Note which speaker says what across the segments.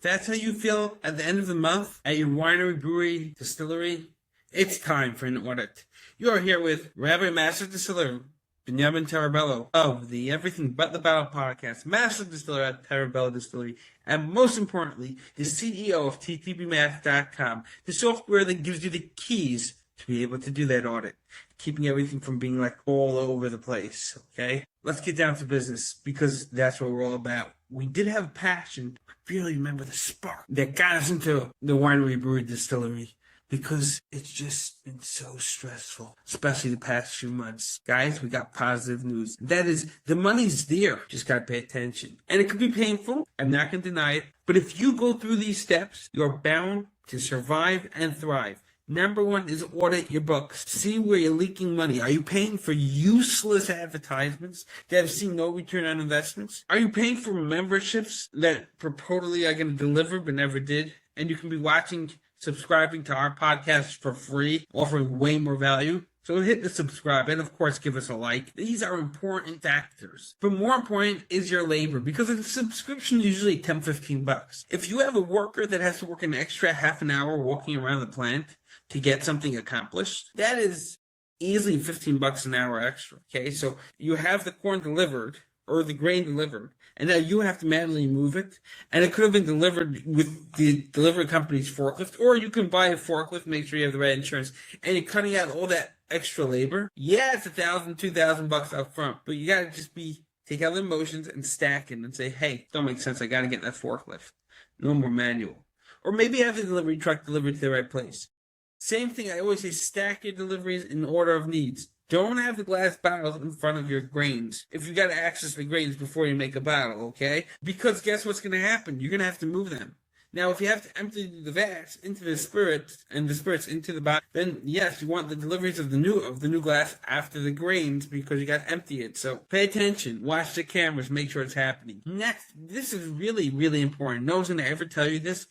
Speaker 1: That's how you feel at the end of the month at your winery, brewery, distillery? It's time for an audit. You are here with Rabbi Master Distiller Benjamin Tarabello of the Everything But the Bottle podcast, Master Distiller at Tarabello Distillery, and most importantly, the CEO of ttbmath.com, the software that gives you the keys to be able to do that audit, keeping everything from being like all over the place, okay? Let's get down to business, because that's what we're all about. We did have a passion, but really remember the spark that got us into the winery, brewery, distillery, because it's just been so stressful, especially the past few months. Guys, we got positive news. That is, the money's there. Just gotta pay attention. And it could be painful. I'm not gonna deny it. But if you go through these steps, you're bound to survive and thrive. Number one is audit your books. See where you're leaking money. Are you paying for useless advertisements that have seen no return on investments? Are you paying for memberships that purportedly are going to deliver but never did? And you can be subscribing to our podcast for free, offering way more value. So hit the subscribe and, of course, give us a like. These are important factors. But more important is your labor, because a subscription is usually $10-15. If you have a worker that has to work an extra half an hour walking around the plant to get something accomplished, that is easily $15 an hour extra. Okay, so you have the corn delivered or the grain delivered, and now you have to manually move it, and it could have been delivered with the delivery company's forklift, or you can buy a forklift, make sure you have the right insurance, and you're cutting out all that extra labor. Yeah, it's $1,000, $2,000 up front, but you gotta just take out the emotions and stack it and say, hey, don't make sense, I gotta get that forklift. No more manual. Or maybe have the delivery truck delivered to the right place. Same thing, I always say, stack your deliveries in order of needs. Don't have the glass bottles in front of your grains if you got to access the grains before you make a bottle, okay? Because guess what's going to happen? You're going to have to move them. Now, if you have to empty the vats into the spirits and the spirits into the bottle, then yes, you want the deliveries of the new glass after the grains, because you got to empty it. So pay attention, watch the cameras, make sure it's happening. Next, this is really, really important. No one's going to ever tell you this,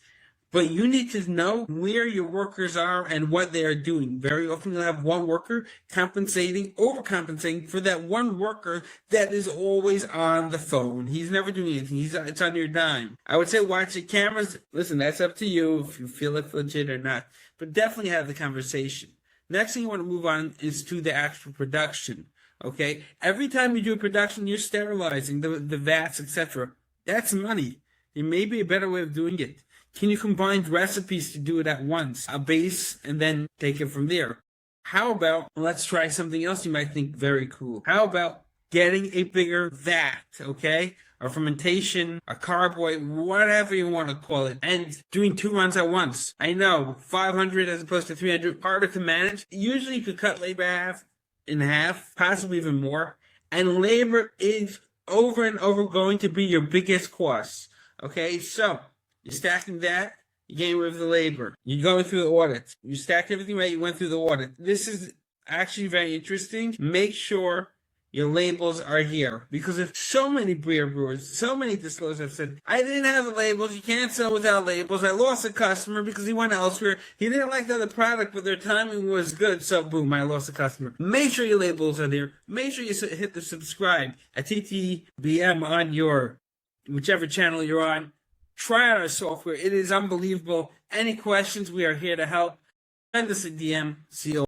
Speaker 1: but you need to know where your workers are and what they are doing. Very often you'll have one worker overcompensating for that one worker that is always on the phone. He's never doing anything. It's on your dime. I would say watch the cameras. Listen, that's up to you if you feel it's legit or not. But definitely have the conversation. Next thing you want to move on is to the actual production. Okay? Every time you do a production, you're sterilizing the vats, etc. That's money. There may be a better way of doing it. Can you combine recipes to do it at once? A base, and then take it from there. How about, let's try something else you might think very cool. How about getting a bigger vat, okay? A fermentation, a carboy, whatever you want to call it, and doing 2 runs at once. I know, 500 as opposed to 300, harder to manage. Usually you could cut labor in half, possibly even more. And labor is over and over going to be your biggest cost, okay? So, you're stacking that, you're getting rid of the labor. You're going through the audits. You stacked everything right, you went through the audit. This is actually very interesting. Make sure your labels are here. Because if so many beer brewers, so many distillers have said, I didn't have the labels, you can't sell without labels. I lost a customer because he went elsewhere. He didn't like the other product, but their timing was good, so boom, I lost a customer. Make sure your labels are there. Make sure you hit the subscribe at TTBM on your whichever channel you're on. Try out our software. It is unbelievable. Any questions, we are here to help. Send us a DM. See you.